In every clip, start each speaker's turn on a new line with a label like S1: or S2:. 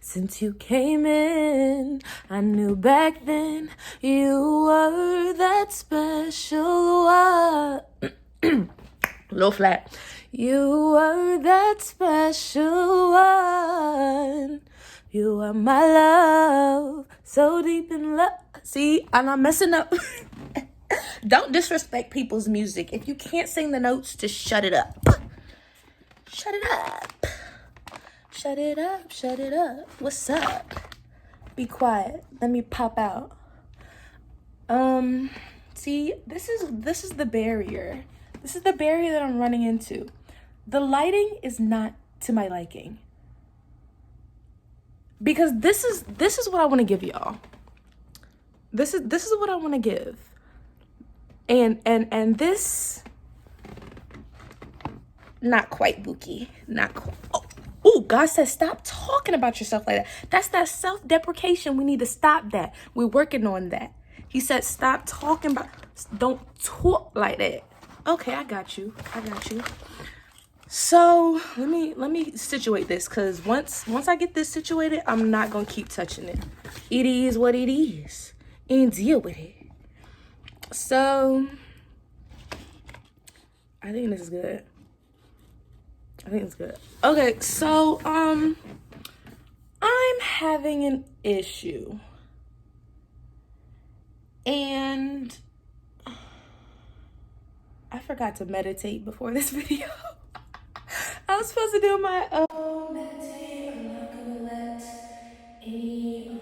S1: Since you came in, I knew back then you were that special one. Low flat. You were that special one. You are my love, so deep in love. See, I'm not messing up. Don't disrespect people's music. If you can't sing the notes, just shut it up. Shut it up. Shut it up. Shut it up. What's up? Be quiet. Let me pop out. See, this is the barrier. This is the barrier that I'm running into. The lighting is not to my liking. Because this is what I want to give y'all. This is what I want to give. And this, not quite Buki. Not quite. Oh, God says stop talking about yourself like that. That's that self-deprecation. We need to stop that. We're working on that. He said stop talking about, don't talk like that. Okay, I got you. So let me situate this, because once I get this situated, I'm not gonna keep touching it. It is what it is, and deal with it. So I think this is good. Okay, so I'm having an issue, and I forgot to meditate before this video. I was supposed to do my meditate. I'm not gonna let any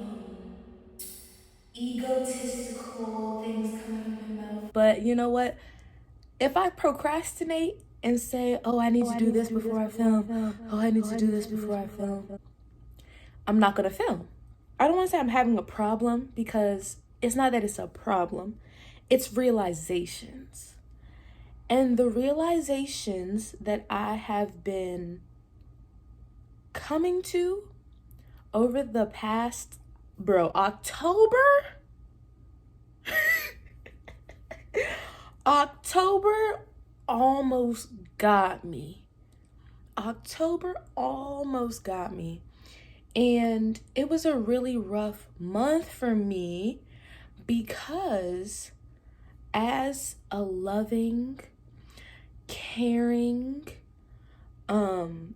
S1: egotistical things come out of my mouth. But you know what? If I procrastinate and say, oh, I need to do this before I film. Oh, I need to do this before I film. I'm not gonna film. I don't want to say I'm having a problem, because it's not that it's a problem. It's realizations. And the realizations that I have been coming to over the past, October? October almost got me. And it was a really rough month for me, because as a loving, caring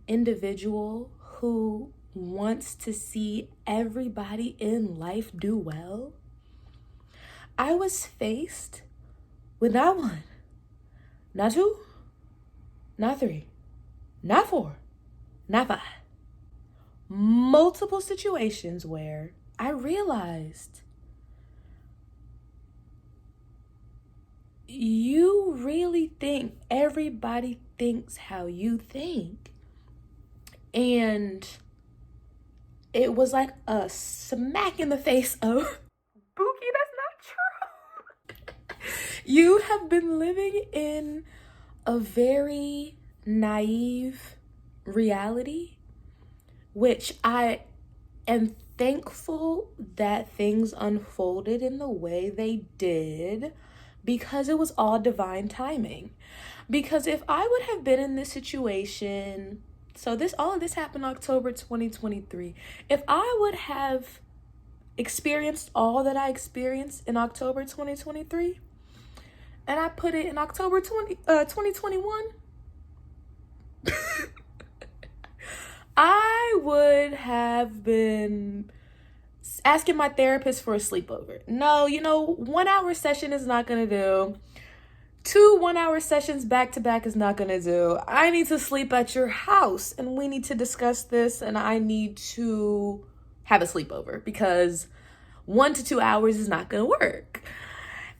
S1: individual who wants to see everybody in life do well, I was faced with not one, not two, not three, not four, not five, multiple situations where I realized you really think everybody thinks how you think. And it was like a smack in the face of, Bookie, that's not true. You have been living in a very naive reality, which I am thankful that things unfolded in the way they did, because it was all divine timing. Because if I would have been in this situation, so all of this happened October 2023. If I would have experienced all that I experienced in October 2023, and I put it in October 2021, I would have been asking my therapist for a sleepover. No, 1 hour session is not gonna do. 2 1-hour sessions back to back is not gonna do. I need to sleep at your house, and we need to discuss this, and I need to have a sleepover, because 1 to 2 hours is not gonna work.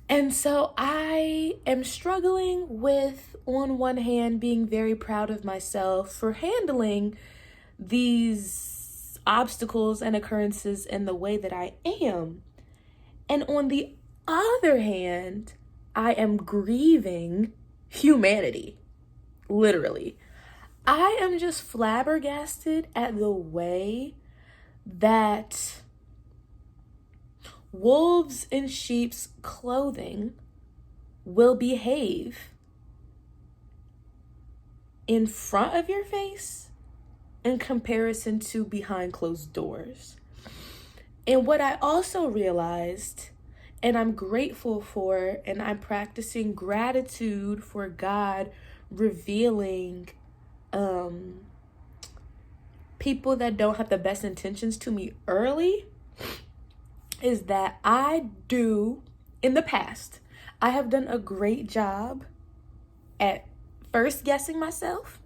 S1: And so I am struggling with, on one hand, being very proud of myself for handling these obstacles and occurrences in the way that I am. And on the other hand, I am grieving humanity, literally. I am just flabbergasted at the way that wolves in sheep's clothing will behave in front of your face in comparison to behind closed doors. And what I also realized, and I'm grateful for, and I'm practicing gratitude for God revealing people that don't have the best intentions to me early, is that in the past, I have done a great job at first guessing myself,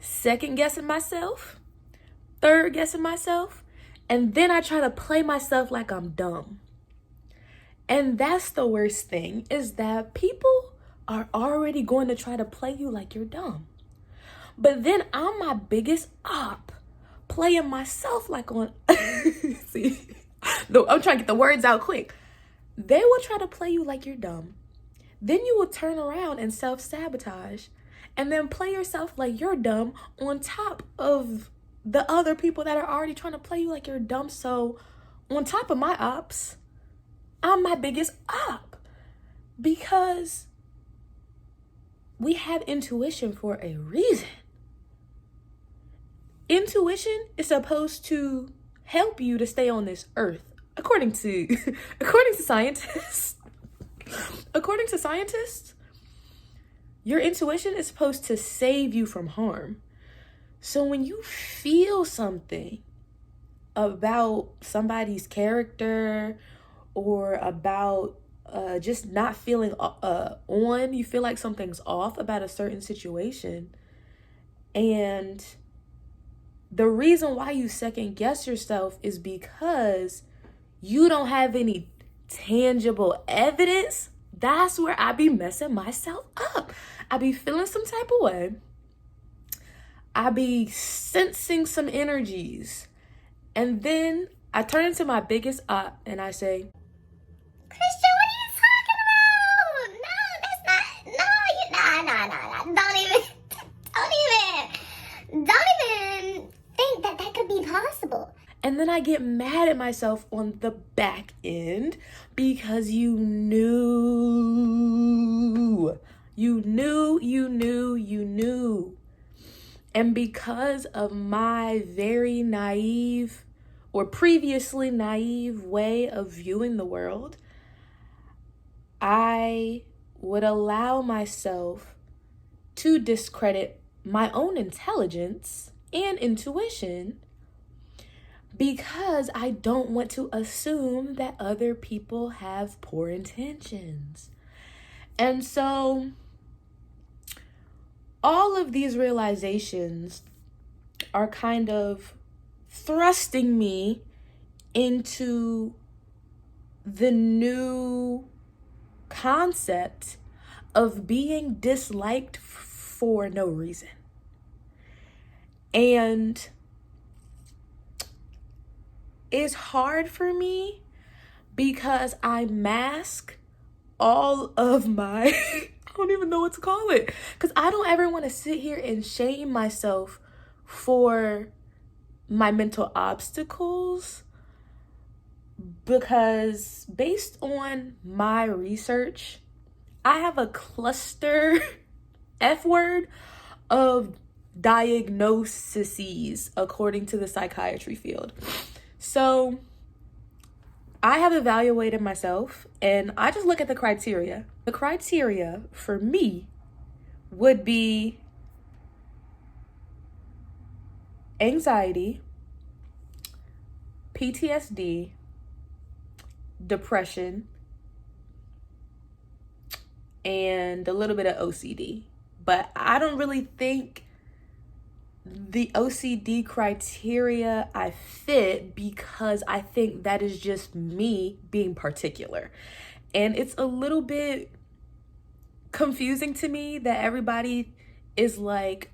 S1: second guessing myself, third guessing myself, and then I try to play myself like I'm dumb. And that's the worst thing, is that people are already going to try to play you like you're dumb. But then I'm my biggest op, playing myself like on see, I'm trying to get the words out quick. They will try to play you like you're dumb. Then you will turn around and self-sabotage and then play yourself like you're dumb on top of the other people that are already trying to play you like you're dumb. So on top of my ops, I'm my biggest op, because we have intuition for a reason. Intuition is supposed to help you to stay on this earth, according to scientists. According to scientists, your intuition is supposed to save you from harm. So when you feel something about somebody's character, or about just not feeling you feel like something's off about a certain situation, and the reason why you second guess yourself is because you don't have any tangible evidence, that's where I be messing myself up. I be feeling some type of way. I be sensing some energies. And then I turn into my biggest op and I say,
S2: Christian, what are you talking about? No, that's not. No. Don't even think that could be possible.
S1: And then I get mad at myself on the back end because you knew. And because of my very naive or previously naive way of viewing the world, I would allow myself to discredit my own intelligence and intuition, because I don't want to assume that other people have poor intentions. And so all of these realizations are kind of thrusting me into the new concept of being disliked for no reason. And it's hard for me because I mask all of my I don't even know what to call it, because I don't ever want to sit here and shame myself for my mental obstacles, because based on my research, I have a cluster F word of diagnoses according to the psychiatry field. So I have evaluated myself and I just look at the criteria. The criteria for me would be anxiety, PTSD, depression, and a little bit of OCD. But I don't really think the OCD criteria I fit, because I think that is just me being particular. And it's a little bit confusing to me that everybody is like,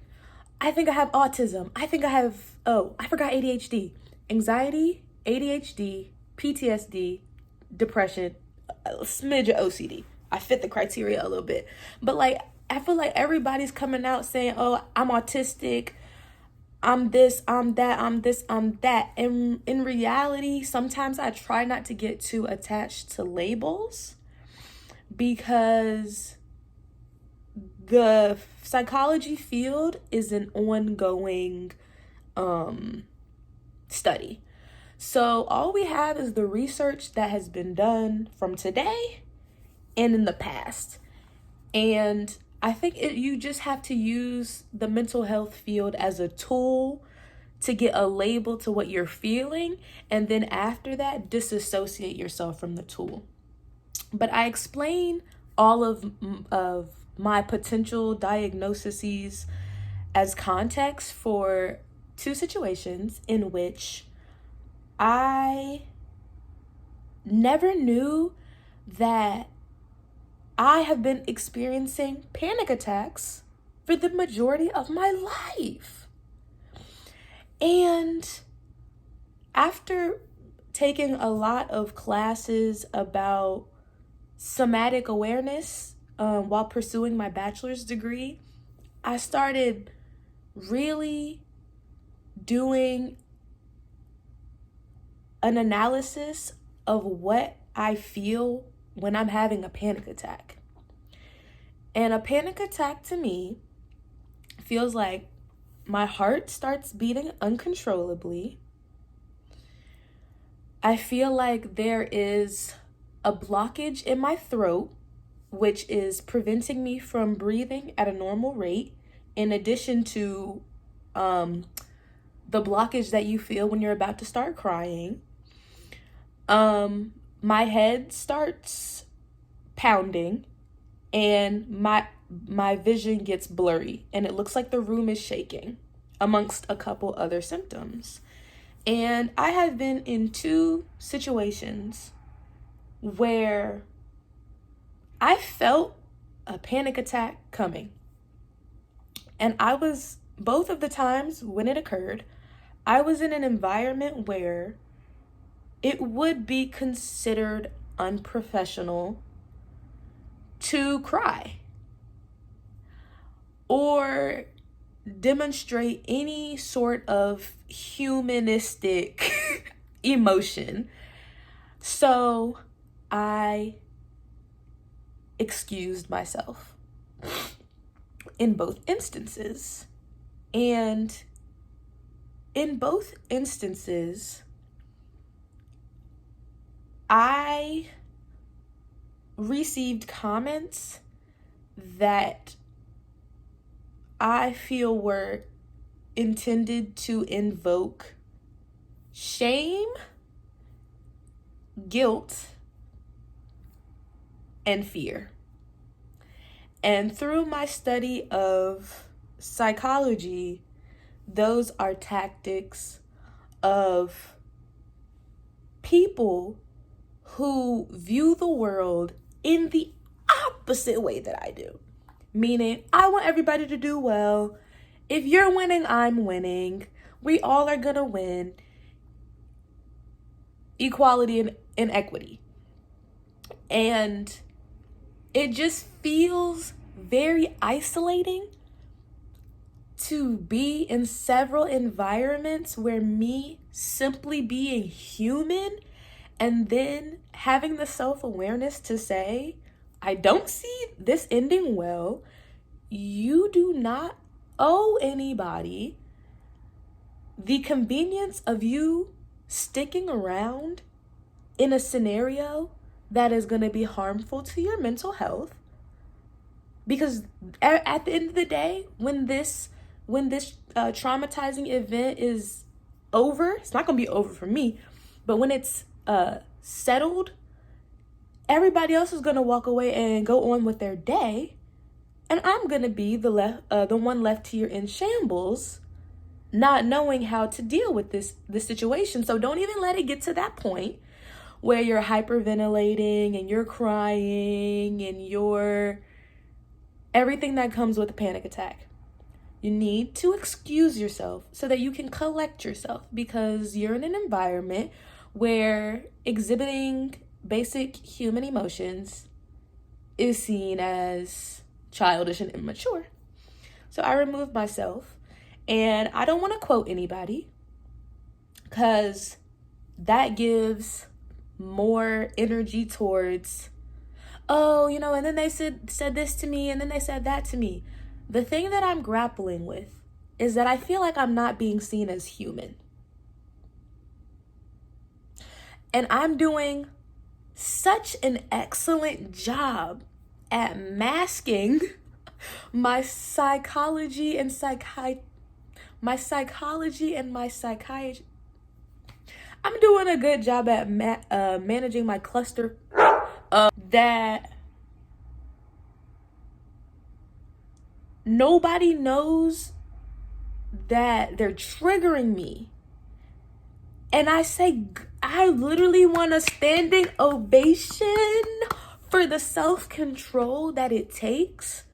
S1: I think I have autism. I think I have, I forgot ADHD. Anxiety, ADHD, PTSD, depression, a smidge of OCD. I fit the criteria a little bit. But like, I feel like everybody's coming out saying, oh, I'm autistic, I'm this, I'm that, I'm this, I'm that. And in reality, sometimes I try not to get too attached to labels, because the psychology field is an ongoing study. So all we have is the research that has been done from today and in the past. And I think you just have to use the mental health field as a tool to get a label to what you're feeling, and then after that, disassociate yourself from the tool. But I explain all of my potential diagnoses as context for two situations in which I never knew that I have been experiencing panic attacks for the majority of my life. And after taking a lot of classes about somatic awareness while pursuing my bachelor's degree, I started really doing an analysis of what I feel when I'm having a panic attack. And a panic attack to me feels like my heart starts beating uncontrollably. I feel like there is a blockage in my throat, which is preventing me from breathing at a normal rate, in addition to the blockage that you feel when you're about to start crying. My head starts pounding, and my vision gets blurry, and it looks like the room is shaking, amongst a couple other symptoms. And I have been in two situations where I felt a panic attack coming. And both of the times when it occurred, I was in an environment where it would be considered unprofessional to cry or demonstrate any sort of humanistic emotion. So I excused myself in both instances. And in both instances, I received comments that I feel were intended to invoke shame, guilt, and fear. And through my study of psychology, those are tactics of people who view the world in the opposite way that I do. Meaning, I want everybody to do well. If you're winning, I'm winning. We all are gonna win. Equality and equity. And it just feels very isolating to be in several environments where me simply being human and then having the self-awareness to say, I don't see this ending well. You do not owe anybody the convenience of you sticking around in a scenario that is going to be harmful to your mental health. Because at the end of the day, when this traumatizing event is over, it's not going to be over for me, but when it's settled, everybody else is going to walk away and go on with their day, and I'm going to be the one left here in shambles, not knowing how to deal with this situation. So don't even let it get to that point where you're hyperventilating and you're crying and you're everything that comes with a panic attack. You need to excuse yourself so that you can collect yourself, because you're in an environment where exhibiting basic human emotions is seen as childish and immature. So I removed myself, and I don't want to quote anybody because that gives more energy towards, oh, and then they said this to me, and then they said that to me. The thing that I'm grappling with is that I feel like I'm not being seen as human. And I'm doing such an excellent job at masking my psychology and my psychiatry. I'm doing a good job at managing my cluster that nobody knows that they're triggering me. And I literally want a standing ovation for the self-control that it takes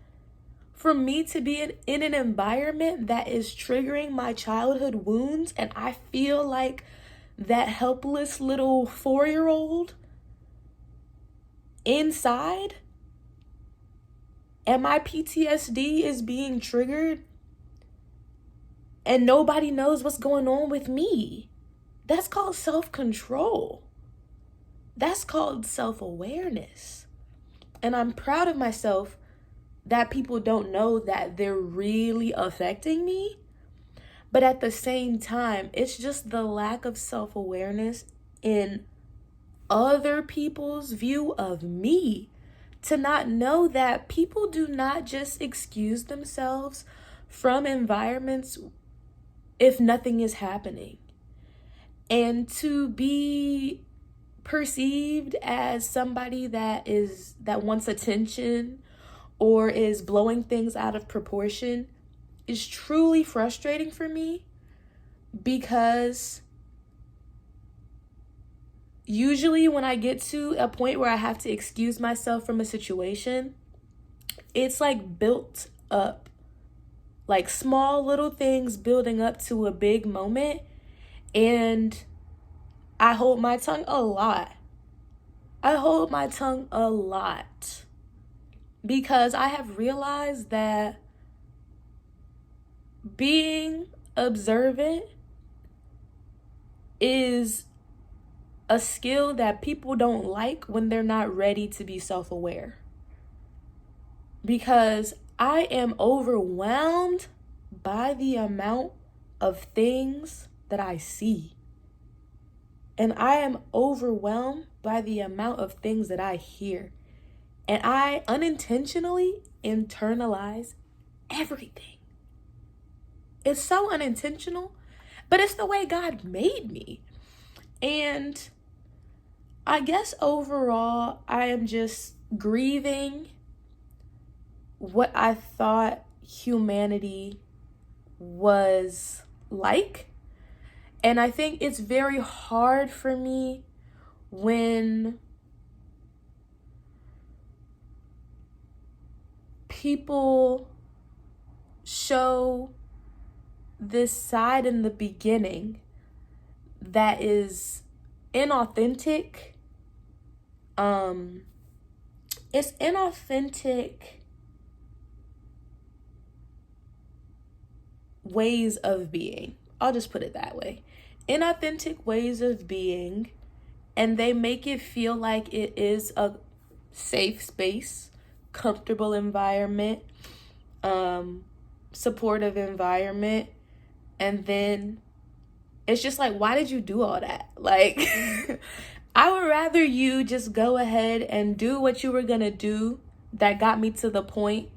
S1: for me to be in an environment that is triggering my childhood wounds. And I feel like that helpless little 4-year-old inside. And my PTSD is being triggered. And nobody knows what's going on with me. That's called self-control. That's called self-awareness. And I'm proud of myself that people don't know that they're really affecting me. But at the same time, it's just the lack of self-awareness in other people's view of me to not know that people do not just excuse themselves from environments if nothing is happening. And to be perceived as somebody that wants attention or is blowing things out of proportion is truly frustrating for me, because usually when I get to a point where I have to excuse myself from a situation, it's like built up, like small little things building up to a big moment. And I hold my tongue a lot. Because I have realized that being observant is a skill that people don't like when they're not ready to be self-aware. Because I am overwhelmed by the amount of things that I see. And I am overwhelmed by the amount of things that I hear. And I unintentionally internalize everything. It's so unintentional, but it's the way God made me. And I guess overall, I am just grieving what I thought humanity was like. And I think it's very hard for me when people show this side in the beginning that is inauthentic. It's inauthentic ways of being. I'll just put it that way. Inauthentic ways of being, and they make it feel like it is a safe space, comfortable environment, supportive environment, and then it's just like, why did you do all that? Like, I would rather you just go ahead and do what you were gonna do that got me to the point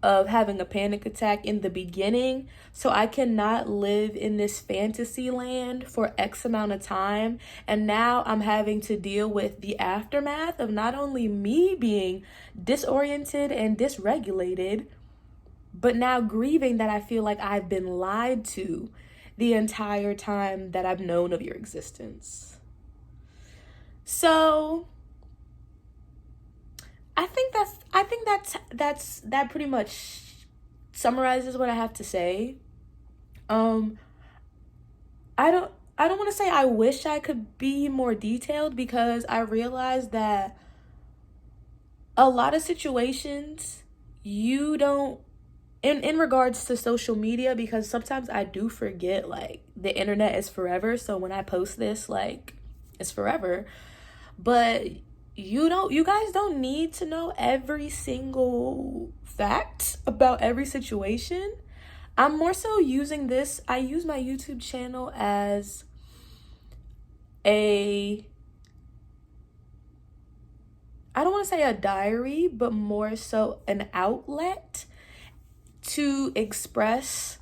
S1: of having a panic attack in the beginning, so I cannot live in this fantasy land for X amount of time. And now I'm having to deal with the aftermath of not only me being disoriented and dysregulated, but now grieving that I feel like I've been lied to the entire time that I've known of your existence. So I think that pretty much summarizes what I have to say. I don't want to say I wish I could be more detailed, because I realize that a lot of situations you don't, in regards to social media, because sometimes I do forget, like, the internet is forever. So when I post this, like, it's forever. But you guys don't need to know every single fact about every situation. I'm more so using this. I use my YouTube channel as I don't want to say a diary, but more so an outlet to express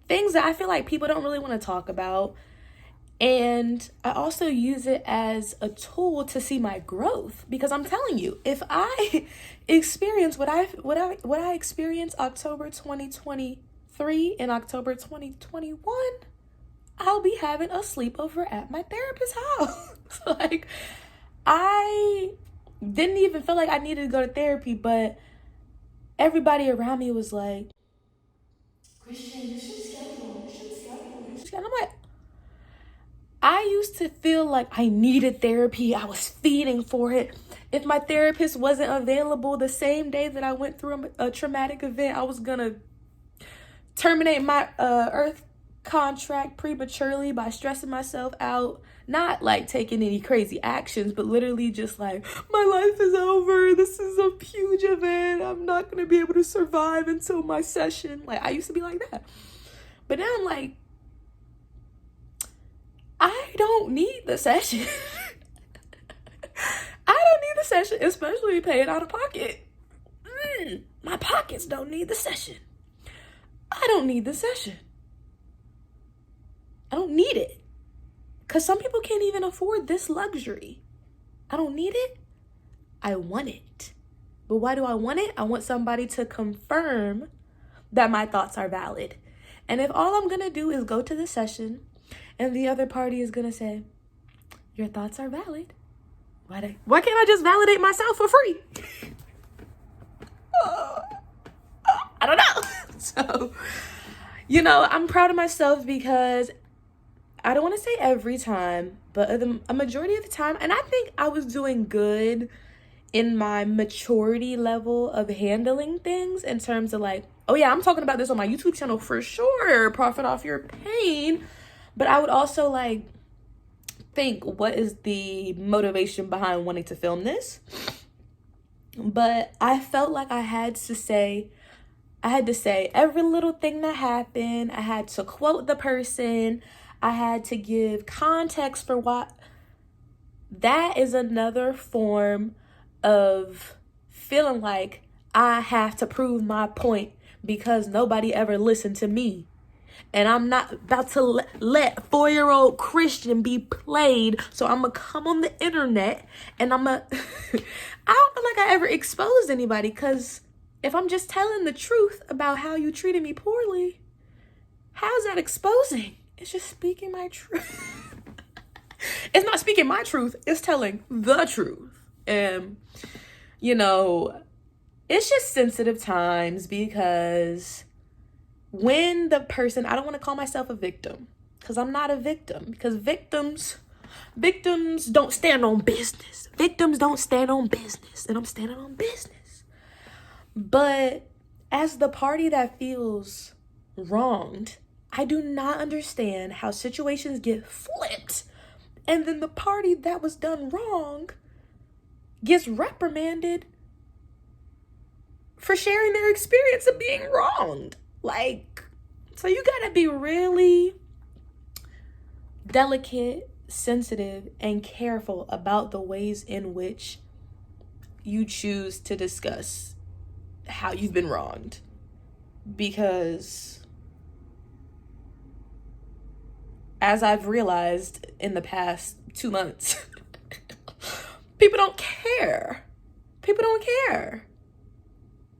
S1: things that I feel like people don't really want to talk about. And I also use it as a tool to see my growth, because I'm telling you, if I experience what I experienced October 2023 and October 2021, I'll be having a sleepover at my therapist's house. Like, I didn't even feel like I needed to go to therapy, but everybody around me was like, Christian, you should schedule. And I'm like, I used to feel like I needed therapy. I was feeding for it. If my therapist wasn't available the same day that I went through a traumatic event, I was gonna terminate my earth contract prematurely by stressing myself out. Not like taking any crazy actions, but literally just like, my life is over. This is a huge event. I'm not gonna be able to survive until my session. Like, I used to be like that. But now I'm like, I don't need the session. I don't need the session, especially paying out of pocket. My pockets don't need the session. I don't need the session. I don't need it. Because some people can't even afford this luxury. I don't need it. I want it. But why do I want it? I want somebody to confirm that my thoughts are valid. And if all I'm going to do is go to the session and the other party is going to say, your thoughts are valid, why can't I just validate myself for free? I don't know. So, I'm proud of myself because I don't want to say every time, but a majority of the time, and I think I was doing good in my maturity level of handling things in terms of like, oh yeah, I'm talking about this on my YouTube channel for sure, profit off your pain. But I would also like think, what is the motivation behind wanting to film this? But I felt like I had to say every little thing that happened. I had to quote the person. I had to give context for what. That is another form of feeling like I have to prove my point because nobody ever listened to me. And I'm not about to let 4-year-old Christian be played. So I'm going to come on the internet and I don't feel like I ever exposed anybody, because if I'm just telling the truth about how you treated me poorly, how's that exposing? It's just speaking my truth. It's not speaking my truth. It's telling the truth. And, it's just sensitive times because when the person, I don't want to call myself a victim because I'm not a victim, because victims don't stand on business. Victims don't stand on business, and I'm standing on business. But as the party that feels wronged, I do not understand how situations get flipped and then the party that was done wrong gets reprimanded for sharing their experience of being wronged. Like, so you gotta be really delicate, sensitive, and careful about the ways in which you choose to discuss how you've been wronged. Because as I've realized in the past 2 months, people don't care. People don't care.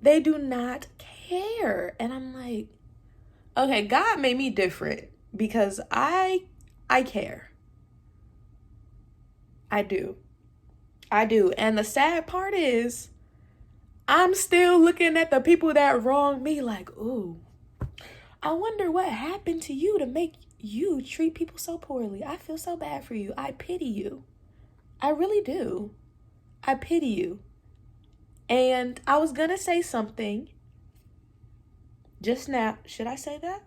S1: They do not care. And I'm like, okay, God made me different because I care. I do. And the sad part is, I'm still looking at the people that wronged me like, ooh, I wonder what happened to you to make you treat people so poorly. I feel so bad for you. I pity you. I really do. I pity you. And I was gonna say something just now. Should I say that?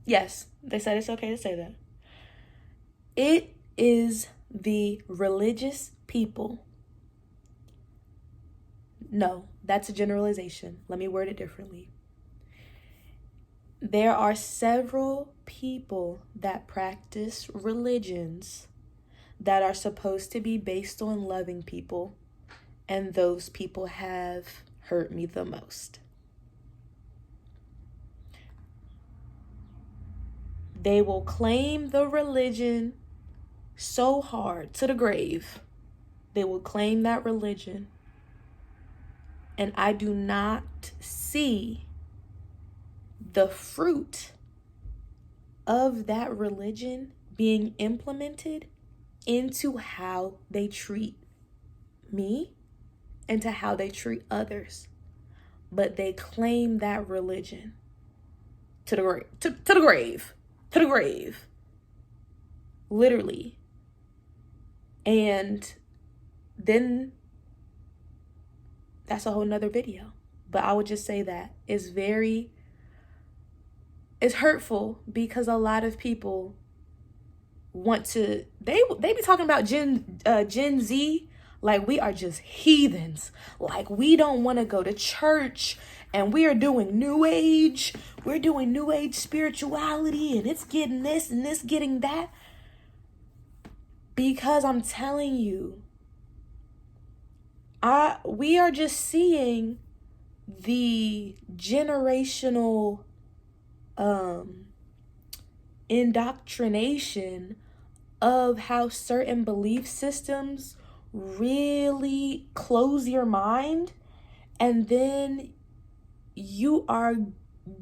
S1: Yes, they said it's okay to say that. It is the religious people. No, that's a generalization. Let me word it differently. There are several people that practice religions that are supposed to be based on loving people, and those people have hurt me the most. They will claim the religion so hard to the grave. They will claim that religion. And I do not see the fruit of that religion being implemented into how they treat me and to how they treat others. But they claim that religion to the grave, to the grave, to the grave, literally. And then that's a whole nother video. But I would just say that it's hurtful, because a lot of people want to, they be talking about Gen Z like we are just heathens, like we don't want to go to church, and we are doing new age, we're doing new age spirituality, and it's getting this and this getting that. Because I'm telling you, we are just seeing the generational indoctrination of how certain belief systems really close your mind, and then you are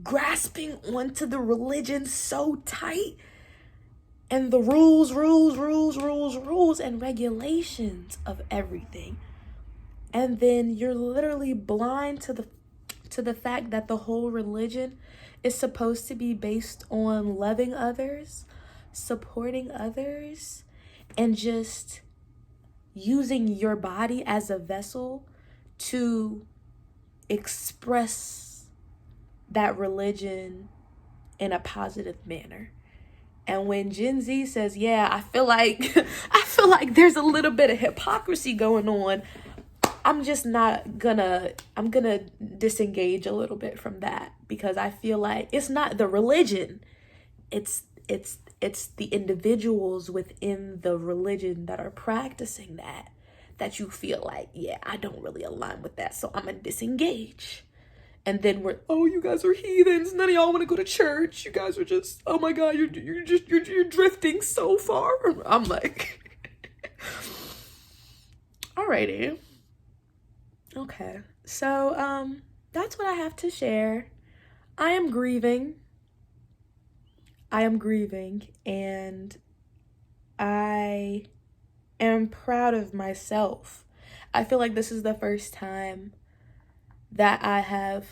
S1: grasping onto the religion so tight, and the rules and regulations of everything. And then you're literally blind to the fact that the whole religion is supposed to be based on loving others, supporting others, and just using your body as a vessel to express that religion in a positive manner. And when Gen Z says, yeah, I feel like there's a little bit of hypocrisy going on, I'm gonna disengage a little bit from that, because I feel like it's not the religion, it's the individuals within the religion that are practicing that you feel like, yeah, I don't really align with that, so I'm gonna disengage. And then oh, you guys are heathens, none of y'all want to go to church, you guys are just, oh my god, you're drifting so far. I'm like, alrighty. Okay, so that's what I have to share. I am grieving, and I am proud of myself. I feel like this is the first time that I have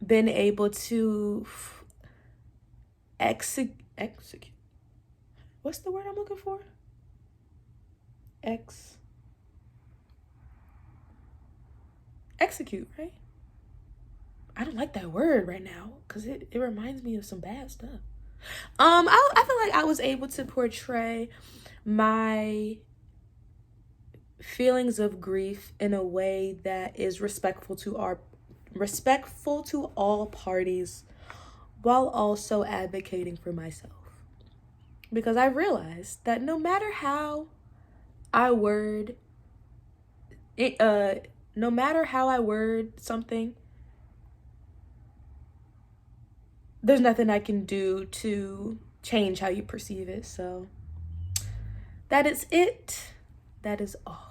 S1: been able to execute. What's the word I'm looking for? Execute, right? I don't like that word right now because it reminds me of some bad stuff. I feel like I was able to portray my feelings of grief in a way that is respectful to all parties, while also advocating for myself. Because I realized that no matter how I word something, there's nothing I can do to change how you perceive it. So that is it. That is all.